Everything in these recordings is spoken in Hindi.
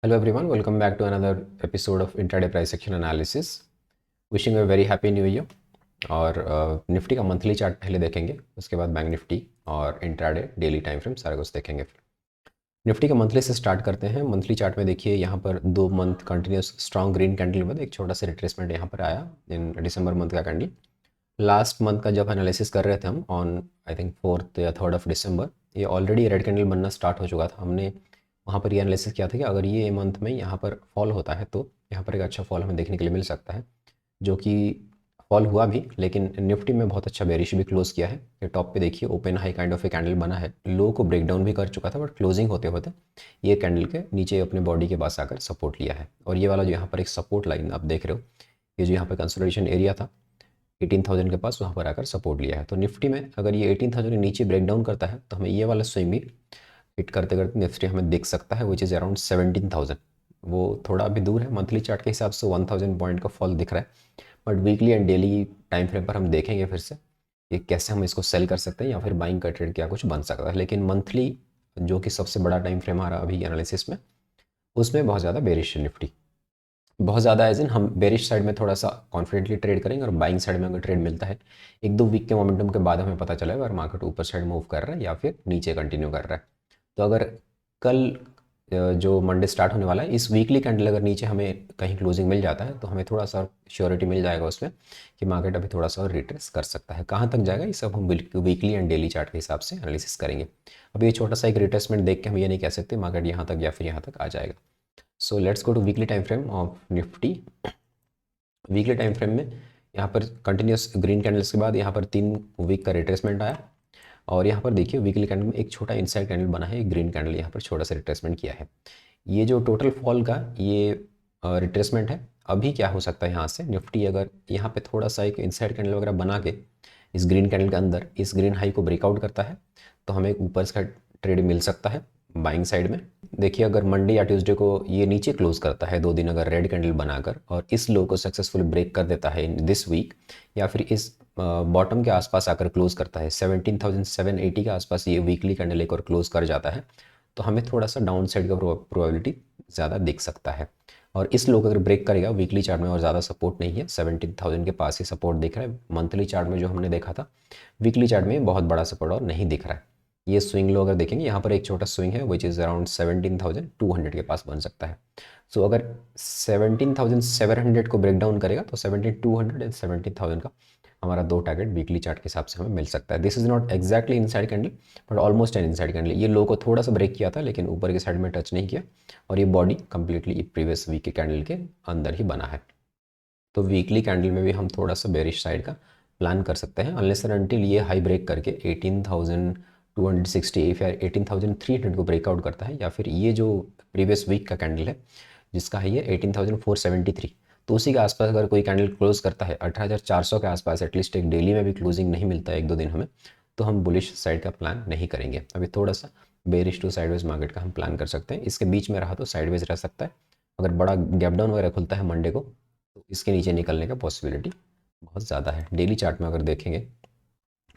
Hello everyone, welcome back to another episode of Intraday Price Action Analysis. Wishing you a very happy new year. और निफ्टी का मंथली चार्ट पहले देखेंगे, उसके बाद बैंक निफ्टी और इंट्राडे डेली टाइम फ्रेम सारा कुछ देखेंगे। फिर निफ्टी का मंथली से स्टार्ट करते हैं। मंथली चार्ट में देखिए यहाँ पर 2 month continuous strong green candle के बाद एक छोटा सा रिट्रेसमेंट यहाँ पर आया इन दिसंबर मंथ का कैंडल। लास्ट मंथ का जब एनालिसिस कर रहे थे हम ऑन आई थिंक 4th या 3rd ऑफ दिसंबर, ये ऑलरेडी रेड कैंडल बनना स्टार्ट हो चुका था। हमने वहाँ पर ये एनालिसिस किया था कि अगर ये मंथ में यहाँ पर फॉल होता है तो यहाँ पर एक अच्छा फॉल हमें देखने के लिए मिल सकता है, जो कि फॉल हुआ भी। लेकिन निफ्टी में बहुत अच्छा बेरिश भी क्लोज किया है। ये टॉप पे देखिए open high kind of a candle बना है, लो को ब्रेक डाउन भी कर चुका था, बट क्लोजिंग होते होते ये कैंडल के नीचे अपने बॉडी के पास आकर सपोर्ट लिया है। और ये वाला जो यहाँ पर एक सपोर्ट लाइन आप देख रहे हो, ये जो यहाँ पर कंसोलिडेशन एरिया था 18,000 के पास, वहाँ पर आकर सपोर्ट लिया है। तो निफ्टी में अगर ये 18,000 के नीचे ब्रेक डाउन करता है तो हमें ये वाला स्विंग भी हिट करते करते निफ्टी हमें देख सकता है, विच इज़ अराउंड 17,000। वो थोड़ा अभी दूर है, मंथली चार्ट के हिसाब से 1,000 पॉइंट का फॉल दिख रहा है, but weekly and daily time frame पर हम देखेंगे फिर से कि कैसे हम इसको सेल कर सकते हैं या फिर बाइंग का ट्रेड क्या कुछ बन सकता है। लेकिन मंथली जो कि सबसे बड़ा टाइम फ्रेम आ रहा अभी एनालिसिस में, उसमें बहुत ज़्यादा बेरिश है निफ्टी। बहुत ज़्यादा एज इन हम बेरिश साइड में थोड़ा सा कॉन्फिडेंटली ट्रेड करेंगे, और बाइंग साइड में अगर ट्रेड मिलता है 1-2 वीक के मोमेंटम के बाद हमें पता चलेगा अगर मार्केट ऊपर साइड मूव कर रहा है या फिर नीचे कंटिन्यू कर रहा है। तो अगर कल जो मंडे स्टार्ट होने वाला है, इस वीकली कैंडल अगर नीचे हमें कहीं क्लोजिंग मिल जाता है तो हमें थोड़ा सा श्योरिटी मिल जाएगा उसमें कि मार्केट अभी थोड़ा सा रिट्रेस कर सकता है। कहाँ तक जाएगा ये सब हम वीकली एंड डेली चार्ट के हिसाब से एनालिसिस करेंगे। अभी ये छोटा सा एक रिट्रेसमेंट देख के हम ये नहीं कह सकते मार्केट यहाँ तक या फिर यहाँ तक आ जाएगा। So let's go to weekly time frame of Nifty. Weekly time frame में यहाँ पर कंटिन्यूस ग्रीन कैंडल्स के बाद यहाँ पर 3 वीक का रिट्रेसमेंट आया, और यहाँ पर देखिए वीकली कैंडल में एक छोटा इनसाइड कैंडल बना है, एक ग्रीन कैंडल यहाँ पर छोटा सा रिट्रेसमेंट किया है। ये जो टोटल फॉल का ये रिट्रेसमेंट है। अभी क्या हो सकता है यहाँ से, निफ्टी अगर यहाँ पे थोड़ा सा एक इनसाइड कैंडल वगैरह बना के इस ग्रीन कैंडल के अंदर इस ग्रीन हाई को ब्रेकआउट करता है तो हमें एक ऊपर का ट्रेड मिल सकता है बाइंग साइड में। देखिए अगर मंडे या ट्यूसडे को ये नीचे क्लोज करता है 2 दिन अगर रेड कैंडल बनाकर, और इस लो को सक्सेसफुली ब्रेक कर देता है इन दिस वीक, या फिर इस बॉटम के आसपास आकर क्लोज करता है 17,780 के आसपास, ये वीकली कैंडल एक और क्लोज कर जाता है, तो हमें थोड़ा सा डाउन साइड का प्रोबेबिलिटी ज़्यादा दिख सकता है। और इस लो को अगर ब्रेक करेगा वीकली चार्ट में, और ज़्यादा सपोर्ट नहीं है, 17,000 के पास ही सपोर्ट दिख रहा है। मंथली चार्ट में जो हमने देखा था, वीकली चार्ट में बहुत बड़ा सपोर्ट और नहीं दिख रहा है। ये स्विंग लो अगर देखेंगे यहाँ पर एक छोटा स्विंग है विच इज़ अराउंड 17,200 के पास बन सकता है। सो अगर 17,700 को ब्रेक डाउन करेगा तो 17,200 एंड 17,000 का हमारा 2 टारगेट वीकली चार्ट के हिसाब से हमें मिल सकता है। This is not exactly inside candle, but almost an inside candle. ये लो को थोड़ा सा ब्रेक किया था लेकिन ऊपर की साइड में टच नहीं किया, और ये बॉडी कंप्लीटली प्रीवियस वीक के कैंडल के अंदर ही बना है। तो वीकली कैंडल में भी हम थोड़ा सा बेरिश साइड का प्लान कर सकते हैं, अनलेस एंड अनटिल ये हाई ब्रेक करके 18,260 या 18,300 को ब्रेकआउट करता है, या फिर ये जो प्रीवियस वीक का कैंडल है जिसका है ये 18,473, तो उसी के आसपास अगर कोई कैंडल क्लोज करता है 18,400 के आसपास, एटलीस्ट एक डेली में भी क्लोजिंग नहीं मिलता है 1-2 दिन हमें, तो हम बुलिश साइड का प्लान नहीं करेंगे। अभी थोड़ा सा बेरिश टू साइडवेज मार्केट का हम प्लान कर सकते हैं। इसके बीच में रहा तो साइडवेज रह सकता है। अगर बड़ा गैप डाउन वगैरह खुलता है मंडे को तो इसके नीचे निकलने का पॉसिबिलिटी बहुत ज़्यादा है। डेली चार्ट में अगर देखेंगे,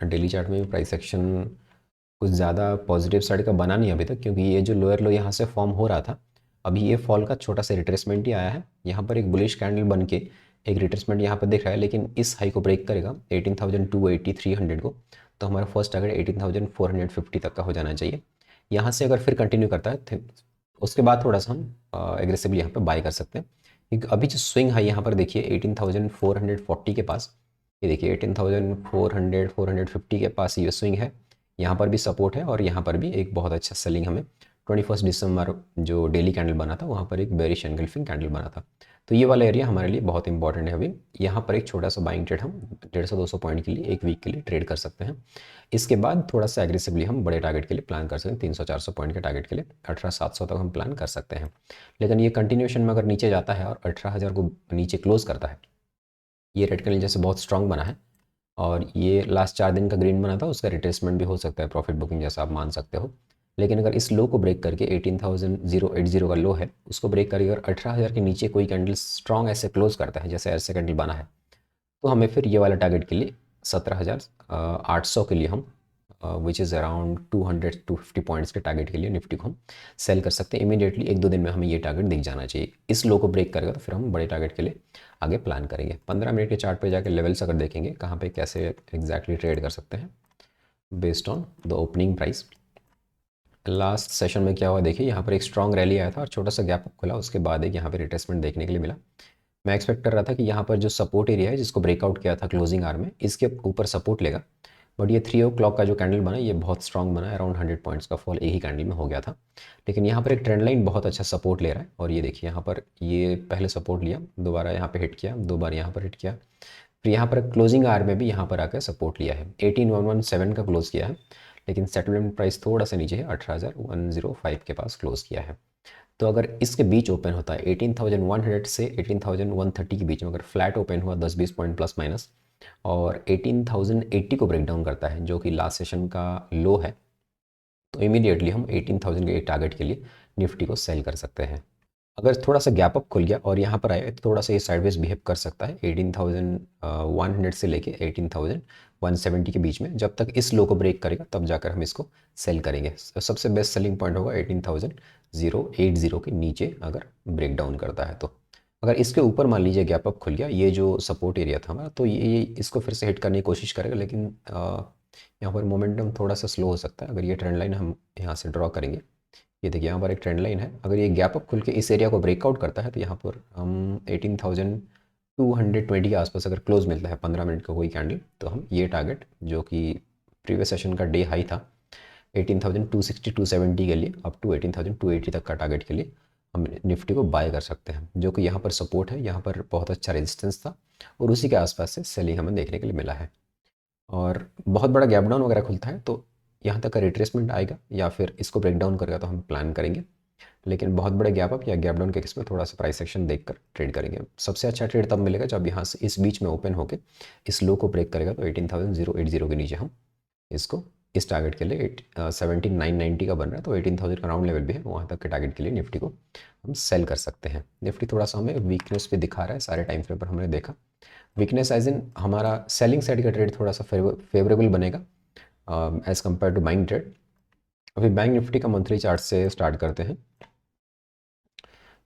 डेली चार्ट में भी प्राइस एक्शन कुछ ज़्यादा पॉजिटिव साइड का बना नहीं अभी तक, क्योंकि ये जो लोअर लो यहाँ से फॉर्म हो रहा था, अभी ये फॉल का छोटा सा रिट्रेसमेंट ही आया है। यहाँ पर एक बुलिश कैंडल बन के एक रिट्रेसमेंट यहाँ पर दिख रहा है, लेकिन इस हाई को ब्रेक करेगा 18,280 300 को, तो हमारा फर्स्ट टारगेट 18,450 तक का हो जाना चाहिए। यहाँ से अगर फिर कंटिन्यू करता है उसके बाद थोड़ा सा हम एग्रेसिवली यहाँ पर बाय कर सकते हैं। अभी जो स्विंग हाई यहाँ पर देखिए 18,440 के पास, ये देखिए 18,400 450 के पास ये स्विंग है। यहाँ पर भी सपोर्ट है, और यहाँ पर भी एक बहुत अच्छा सेलिंग हमें 21 दिसंबर जो डेली कैंडल बना था वहाँ पर एक बेरिश एंगल्फिंग कैंडल बना था। तो ये वाला एरिया हमारे लिए बहुत इंपॉर्टेंट है। अभी यहाँ पर एक छोटा सा बाइंग ट्रेड हम 150-200 पॉइंट के लिए एक वीक के लिए ट्रेड कर सकते हैं। इसके बाद थोड़ा सा एग्रेसिवली हम बड़े टारगेट के लिए प्लान कर सकते हैं, 300-400 पॉइंट के टारगेट के लिए 18,700 तक हम प्लान कर सकते हैं। लेकिन ये कंटिन्यूशन में अगर नीचे जाता है और 18,000 को नीचे क्लोज करता है, ये रेड कैंडल जैसे बहुत स्ट्रॉन्ग बना है, और ये लास्ट 4 दिन का ग्रीन बना था, उसका रिट्रेसमेंट भी हो सकता है, प्रॉफिट बुकिंग जैसा आप मान सकते हो। लेकिन अगर इस लो को ब्रेक करके 18,080 का लो है उसको ब्रेक करके अगर 18,000 के नीचे कोई कैंडल स्ट्रॉन्ग ऐसे क्लोज करता है जैसे ऐसे कैंडल बना है, तो हमें फिर ये वाला टारगेट के लिए 17,800 के लिए हम विच इज़ अराउंड 200-250 पॉइंट्स के टारगेट के लिए निफ्टी को हम सेल कर सकते हैं इमीडिएटली। 1-2 दिन में हमें ये टारगेट दिख जाना चाहिए। इस लो को ब्रेक करेगा तो फिर हम बड़े टारगेट के लिए आगे प्लान करेंगे। 15 मिनट के चार्ट पे जाकर लेवल्स अगर देखेंगे कहाँ पे कैसे एग्जैक्टली ट्रेड कर सकते हैं based on the opening price. Last session में क्या हुआ देखिए, यहाँ पर एक स्ट्रॉन्ग रैली आया था और छोटा सा गैप खुला, उसके बाद एक यहाँ पे रिट्रेसमेंट देखने के लिए मिला। मैं एक्सपेक्ट कर रहा था कि यहाँ पर जो सपोर्ट एरिया है जिसको ब्रेकआउट किया था क्लोजिंग आवर में, इसके ऊपर सपोर्ट लेगा, बट ये 3 o'clock का जो कैंडल बना ये बहुत स्ट्रॉन्ग बना, अराउंड 100 पॉइंट्स का फॉल एक ही कैंडल में हो गया था। लेकिन यहाँ पर एक ट्रेंड लाइन बहुत अच्छा सपोर्ट ले रहा है और ये देखिए यहाँ पर ये पहले सपोर्ट लिया, दोबारा यहाँ पे हिट किया, 2 बार यहाँ पर हिट किया, फिर यहाँ पर क्लोजिंग आवर में भी यहाँ पर आकर सपोर्ट लिया है। 18117 का क्लोज किया है, लेकिन सेटलमेंट प्राइस थोड़ा सा नीचे है, 18,105 के पास क्लोज किया है। तो अगर इसके बीच ओपन होता है 18,100 से 18,130 के बीच में, अगर फ्लैट ओपन हुआ 10-20 पॉइंट प्लस माइनस और 18,080 को ब्रेक डाउन करता है जो कि लास्ट सेशन का लो है, तो इमीडिएटली हम 18,000 के टारगेट के लिए निफ्टी को सेल कर सकते हैं। अगर थोड़ा सा गैप अप खुल गया और यहाँ पर आए तो थोड़ा सा ये साइडवेज बिहेव कर सकता है 18,100 से लेके 18,170 के बीच में। जब तक इस लो को ब्रेक करेगा तब जाकर हम इसको सेल करेंगे। सबसे बेस्ट सेलिंग पॉइंट होगा 18,080 के नीचे अगर ब्रेक डाउन करता है तो। अगर इसके ऊपर मान लीजिए गैप अप खुल गया, ये जो सपोर्ट एरिया था हमारा, तो ये इसको फिर से हिट करने की कोशिश करेगा, लेकिन यहाँ पर मोमेंटम थोड़ा सा स्लो हो सकता है। अगर ये ट्रेंड लाइन हम यहाँ से ड्रॉ करेंगे, ये देखिए यहाँ पर एक ट्रेंड लाइन है, अगर ये गैप अप खुल के इस एरिया को ब्रेकआउट करता है तो यहाँ पर हम 18,220 के आसपास अगर क्लोज मिलता है 15 मिनट का कोई कैंडल, तो हम ये टारगेट जो कि प्रीवियस सेशन का डे हाई था 18,260-270 के लिए अप टू 18,280 तक का टारगेट के लिए हम निफ्टी को बाय कर सकते हैं, जो कि यहाँ पर सपोर्ट है, यहाँ पर बहुत अच्छा रेजिस्टेंस था और उसी के आसपास से सेलिंग हमें देखने के लिए मिला है। और बहुत बड़ा गैप डाउन वगैरह खुलता है तो यहाँ तक का रिट्रेसमेंट आएगा या फिर इसको ब्रेक डाउन करेगा तो हम प्लान करेंगे, लेकिन बहुत बड़े गैप अप या गैप डाउन के केस में थोड़ा सा प्राइस एक्शन देखकर ट्रेड करेंगे। सबसे अच्छा ट्रेड तब मिलेगा जब यहाँ से इस बीच में ओपन होकर इस लो को ब्रेक करेगा, तो 18,080 के नीचे हम इसको इस टारगेट के लिए 17,990 का बन रहा है, तो 18,000 का राउंड लेवल भी है, वहाँ तक के टारगेट के लिए निफ्टी को हम सेल कर सकते हैं। निफ्टी थोड़ा सा हमें वीकनेस पे दिखा रहा है, सारे टाइम फ्रेम पर हमने देखा वीकनेस एज इन हमारा सेलिंग साइड का ट्रेड थोड़ा सा फेवरेबल बनेगा as compare to buying trade. अभी बैंक निफ्टी का मंथली चार्ट से स्टार्ट करते हैं।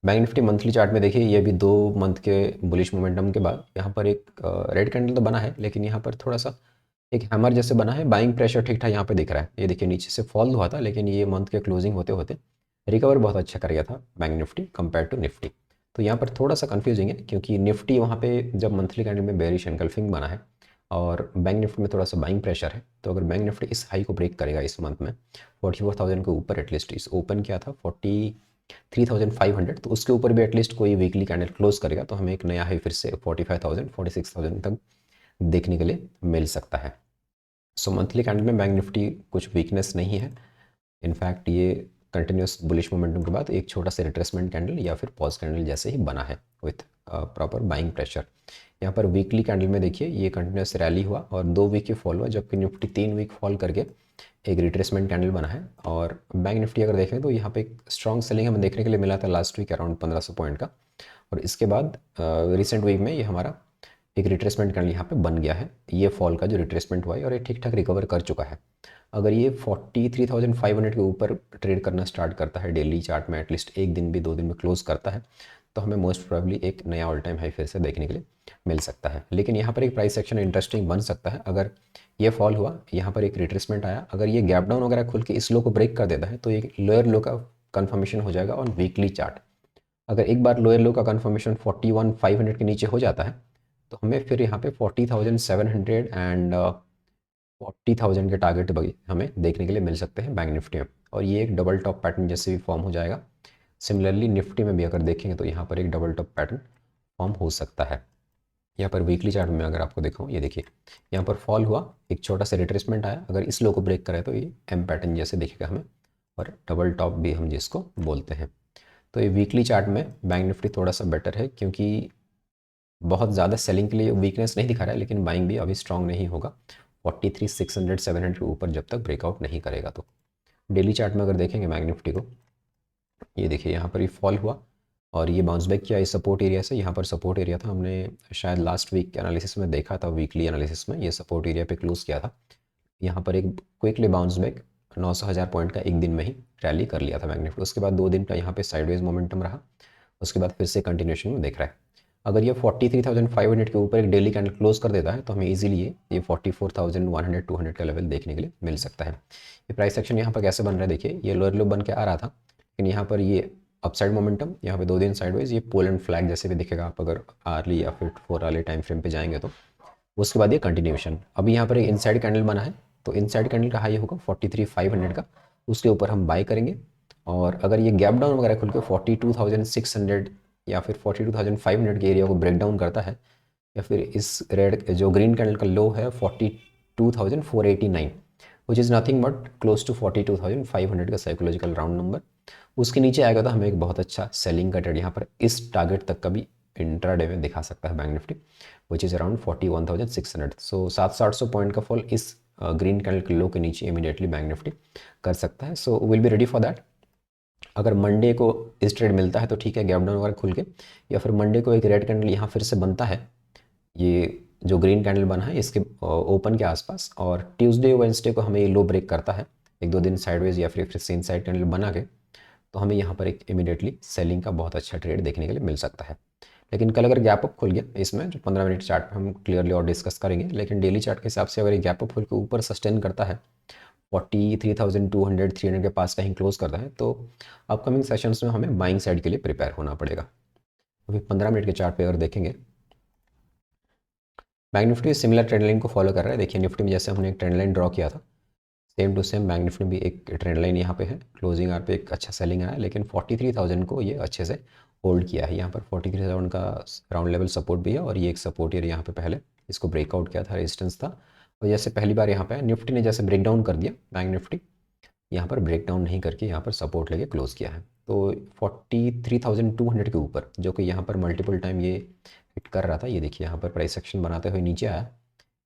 बैंक निफ्टी मंथली चार्ट में देखिए, ये भी 2 मंथ के बुलिश मोमेंटम के बाद यहाँ पर एक रेड कैंडल तो बना है, लेकिन यहाँ पर थोड़ा सा एक हैमर जैसे बना है, बाइंग प्रेशर ठीक ठाक यहाँ पे दिख रहा है। ये देखिए नीचे से फॉल हुआ था, लेकिन ये मंथ के क्लोजिंग होते होते रिकवर बहुत अच्छा कर गया था bank Nifty compare to Nifty. तो यहाँ पर थोड़ा सा कन्फ्यूजिंग है क्योंकि निफ्टी वहाँ पे जब मंथली कैंडल में बेरिश एनगल्फिंग बना है और बैंक निफ्टी में थोड़ा सा बाइंग प्रेशर है। तो अगर बैंक निफ्टी इस हाई को ब्रेक करेगा इस मंथ में 44,000 के ऊपर, एटलीस्ट इस ओपन किया था 43,500, तो उसके ऊपर भी एटलीस्ट कोई वीकली कैंडल क्लोज करेगा तो हमें एक नया हाई फिर से 45,000 46,000 तक देखने के लिए मिल सकता है। सो मंथली कैंडल में बैंक निफ्टी कुछ वीकनेस नहीं है, इनफैक्ट ये कंटिन्यूस बुलिश मोमेंटम के बाद एक छोटा सा रिट्रेसमेंट कैंडल या फिर पॉज कैंडल जैसे ही बना है विथ प्रॉपर बाइंग प्रेशर। यहाँ पर वीकली कैंडल में देखिए ये कंटिन्यूस रैली हुआ और 2 वीक की फॉल हुआ, जबकि निफ्टी 3 वीक फॉल करके एक रिट्रेसमेंट कैंडल बना है। और बैंक निफ्टी अगर देखें तो यहाँ पे एक स्ट्रॉन्ग सेलिंग हमें देखने के लिए मिला था लास्ट वीक अराउंड 1500 पॉइंट का, और इसके बाद रिसेंट वीक में ये हमारा एक रिट्रेसमेंट कैंडल यहाँ पे बन गया है। ये फॉल का जो रिट्रेसमेंट हुआ है और ये ठीक ठाक रिकवर कर चुका है। अगर ये 43,500 के ऊपर ट्रेड करना स्टार्ट करता है डेली चार्ट में, एटलीस्ट एक दिन भी 2 दिन में क्लोज करता है, तो हमें मोस्ट प्रोबेबली एक नया ऑल टाइम हाई फिर से देखने के लिए मिल सकता है। लेकिन यहाँ पर एक प्राइस एक्शन इंटरेस्टिंग बन सकता है। अगर ये फॉल हुआ, यहाँ पर एक रिट्रेसमेंट आया, अगर ये गैप डाउन वगैरह खुल के इस लो को ब्रेक कर देता है तो एक लोअर लो का कन्फर्मेशन हो जाएगा ऑन वीकली चार्ट। अगर एक बार लोअर लो का कन्फर्मेशन 41,500 के नीचे हो जाता है तो हमें फिर यहाँ पे 40,700 एंड 40,000 के टारगेट हमें देखने के लिए मिल सकते हैं बैंक निफ्टी में, और ये एक डबल टॉप पैटर्न जैसे भी फॉर्म हो जाएगा। सिमिलरली निफ्टी में भी अगर देखेंगे तो यहाँ पर एक डबल टॉप पैटर्न फॉर्म हो सकता है। यहाँ पर वीकली चार्ट में अगर आपको दिखाऊँ, ये देखिए यहाँ पर फॉल हुआ, एक छोटा सा रिट्रेसमेंट आया, अगर इस लो को ब्रेक करे तो ये एम पैटर्न जैसे दिखेगा हमें, और डबल टॉप भी हम जिसको बोलते हैं। तो ये वीकली चार्ट में बैंक निफ्टी थोड़ा सा बेटर है क्योंकि बहुत ज़्यादा सेलिंग के लिए वीकनेस नहीं दिखा रहा है, लेकिन बाइंग भी अभी स्ट्रॉन्ग नहीं होगा 43,600-700 के ऊपर जब तक ब्रेकआउट नहीं करेगा। तो डेली चार्ट में अगर देखेंगे बैंक निफ्टी को, ये देखिए यहाँ पर ये फॉल हुआ और ये बाउंस बैक किया इस सपोर्ट एरिया से। यहाँ पर सपोर्ट एरिया था, हमने शायद लास्ट वीक के एनालिसिस में देखा था, वीकली एनालिसिस में ये सपोर्ट एरिया पे क्लोज किया था, यहाँ पर एक क्विकली बाउंस बैक 900,000 पॉइंट का एक दिन में ही रैली कर लिया था बैंक निफ्टी। उसके बाद 2 दिन का यहाँ पे साइडवेज मोमेंटम रहा, उसके बाद फिर से कंटिन्यूशन में देख रहा है। अगर ये 43,500 के ऊपर एक डेली कैंडल क्लोज कर देता है तो हमें इजीली ये 44,100 200 का लेवल देखने के लिए मिल सकता है। ये प्राइस एक्शन यहाँ पर कैसे बन रहा है देखिए, ये लोअर लो बन के आ रहा था, लेकिन यहाँ पर ये अपसाइड मोमेंटम, यहाँ पे 2 दिन साइडवेज, ये पोल एंड फ्लैग जैसे भी दिखेगा आप अगर आर्ली या फिर 4 वाले टाइम फ्रेम पे जाएंगे तो। उसके बाद ये कंटिन्यूशन, अभी यहाँ पर एक इनसाइड कैंडल बना है, तो इनसाइड कैंडल का हाई होगा 43,500 का, उसके ऊपर हम बाय करेंगे। और अगर ये गैप डाउन वगैरह खुल के 42,600 या फिर 42,500 के एरिया को ब्रेक डाउन करता है, या फिर इस रेड जो ग्रीन कैंडल का लो है 42,489, which is nothing but close to 42,500 का साइकोलॉजिकल राउंड नंबर, उसके नीचे आएगा तो हमें एक बहुत अच्छा सेलिंग का ट्रेड यहाँ पर इस टारगेट तक का भी इंट्राडे में दिखा सकता है bank Nifty, which is around 41,600। So 700-800 point का फॉल इस ग्रीन कैंडल के लो के नीचे इमीडिएटली बैंक निफ्टी कर सकता है। So will be ready for that. अगर मंडे को इस ट्रेड मिलता है तो ठीक है, गैप डाउन वगैरह खुल के, या फिर मंडे को एक रेड कैंडल यहाँ फिर से बनता है, ये जो ग्रीन कैंडल बना है इसके ओपन के आसपास, और ट्यूसडे वेंसडे को हमें ये लो ब्रेक करता है 1-2 दिन साइडवेज या फिर से इनसाइड कैंडल बना के, तो हमें यहाँ पर एक इमीडिएटली सेलिंग का बहुत अच्छा ट्रेड देखने के लिए मिल सकता है। लेकिन कल अगर गैप अप खुल गया इसमें, जो 15 मिनट चार्ट हम क्लियरली और डिस्कस करेंगे, लेकिन डेली चार्ट के हिसाब से अगर ये गैप अप खुल के ऊपर सस्टेन करता है 43,200 300 के पास कहीं क्लोज करता है, तो अपकमिंग सेशंस में हमें बाइंग साइड के लिए प्रिपेयर होना पड़ेगा। अभी 15 मिनट के चार्ट पे अगर देखेंगे, bank Nifty similar trend line को फॉलो कर रहा है। देखिए निफ्टी में जैसे हमने एक ट्रेंड लाइन ड्रॉ किया था, same to same bank Nifty में भी एक ट्रेंड लाइन यहाँ पे है, क्लोजिंग आर पे एक अच्छा सेलिंग आया, लेकिन 43,000 को ये अच्छे से होल्ड किया है। यहाँ पर 43,000 का राउंड लेवल सपोर्ट भी है, और ये एक सपोर्ट एरिया यहाँ पे पहले इसको ब्रेकआउट किया था, रेजिस्टेंस था, और जैसे पहली बार यहाँ पे निफ्टी ने जैसे ब्रेक डाउन कर दिया, बैंक निफ्टी यहाँ पर ब्रेक डाउन नहीं करके यहाँ पर सपोर्ट लेके क्लोज किया है। तो 43,200 के ऊपर, जो कि यहाँ पर मल्टीपल टाइम ये हिट कर रहा था, ये देखिए यहाँ पर प्राइस एक्शन बनाते हुए नीचे आया,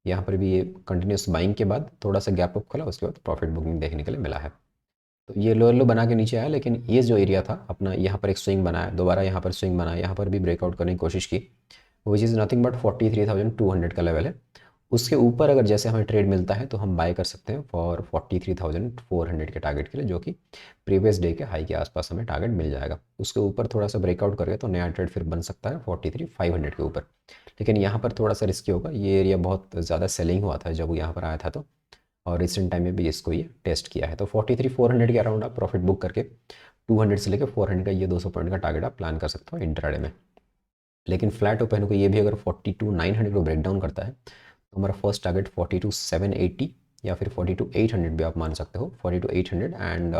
यहाँ पर भी ये कंटिन्यूस बाइंग के बाद थोड़ा सा गैप अप खोला, उसके बाद प्रॉफिट बुकिंग देखने के लिए मिला है। तो ये लोअर लो बना के नीचे आया, लेकिन ये जो एरिया था अपना, यहाँ पर एक स्विंग बनाया, दोबारा यहाँ पर स्विंग बनाया, यहाँ पर भी ब्रेकआउट करने की कोशिश की, विच इज़ नथिंग बट 43,200 का लेवल है। उसके ऊपर अगर जैसे हमें ट्रेड मिलता है तो हम बाय कर सकते हैं फॉर 43,400 के टारगेट के लिए, जो कि प्रीवियस डे के हाई के आसपास हमें टारगेट मिल जाएगा। उसके ऊपर थोड़ा सा ब्रेकआउट करेगा तो नया ट्रेड फिर बन सकता है 43,500 के ऊपर, लेकिन यहाँ पर थोड़ा सा रिस्की होगा। ये एरिया बहुत ज़्यादा सेलिंग हुआ था जब यहाँ पर आया था, तो और रिसेंट टाइम में भी इसको ये टेस्ट किया है। तो 43,400 के अराउंड आप प्रॉफिट बुक करके 200 से लेकर 400 का ये 200 पॉइंट का टारगेट आप प्लान कर सकते हो इंट्राडे में। लेकिन फ्लैट ओपन को ये भी अगर 42,900 को ब्रेक डाउन करता है तो हमारा फर्स्ट टारगेट 42,780 या फिर 42,800 भी आप मान सकते हो, 42,800, and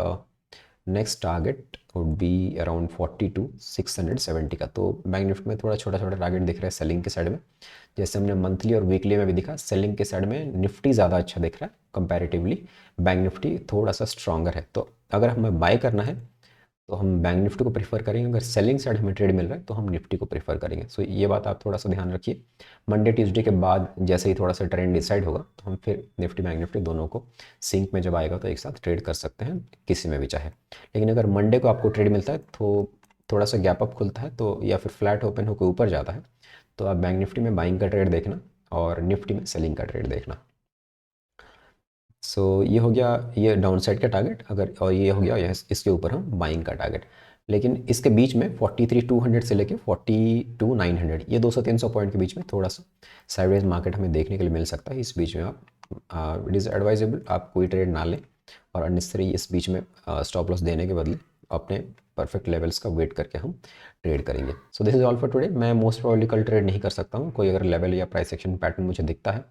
next target would be around 42,670 का। तो बैंक निफ्टी में थोड़ा छोटा छोटा टारगेट दिख रहा है सेलिंग के साइड में, जैसे हमने मंथली और वीकली में भी दिखा, सेलिंग के साइड में निफ्टी ज़्यादा अच्छा दिख रहा है कंपैरेटिवली, बैंक निफ्टी थोड़ा सा स्ट्रॉन्गर है। तो अगर हमें बाय करना है तो हम बैंक निफ्टी को प्रीफर करेंगे, अगर सेलिंग साइड हमें ट्रेड मिल रहा है तो हम निफ्टी को प्रीफर करेंगे। सो ये बात आप थोड़ा सा ध्यान रखिए। मंडे ट्यूसडे के बाद जैसे ही थोड़ा सा ट्रेंड डिसाइड होगा तो हम फिर निफ्टी बैंक निफ्टी दोनों को सिंक में जब आएगा तो एक साथ ट्रेड कर सकते हैं, किसी में भी चाहे। लेकिन अगर मंडे को आपको ट्रेड मिलता है तो थोड़ा सा गैप अप खुलता है तो, या फिर फ्लैट ओपन होकर ऊपर जाता है, तो आप बैंक निफ्टी में बाइंग का ट्रेड देखना और निफ्टी में सेलिंग का ट्रेड देखना। सो ये हो गया ये डाउन साइड का टारगेट, अगर और ये हो गया इसके ऊपर हम बाइंग का टारगेट। लेकिन इसके बीच में 43,200 से लेके 42,900, ये 200-300 पॉइंट के बीच में थोड़ा सा साइडवेज मार्केट हमें देखने के लिए मिल सकता है। इस बीच में आप इट इज़ एडवाइजेबल आप कोई ट्रेड ना लें, और अननेसेसरी इस बीच में स्टॉप लॉस देने के बदले अपने परफेक्ट लेवल्स का वेट करके हम ट्रेड करेंगे। So this is all for today. मैं मोस्ट प्रोबेबली कल ट्रेड नहीं कर सकता हूँ, कोई अगर लेवल या प्राइस एक्शन पैटर्न मुझे दिखता है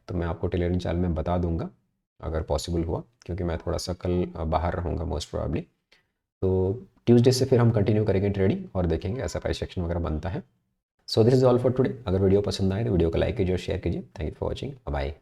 तो मैं आपको टेलीग्राम चैनल में बता दूंगा अगर पॉसिबल हुआ, क्योंकि मैं थोड़ा सा कल बाहर रहूँगा मोस्ट प्रोबेबली। तो ट्यूसडे से फिर हम कंटिन्यू करेंगे ट्रेडिंग और देखेंगे ऐसा प्राइस एक्शन वगैरह बनता है। So this is all for today. अगर वीडियो पसंद आए तो वीडियो को लाइक कीजिए और शेयर कीजिए। Thank you for watching, bye.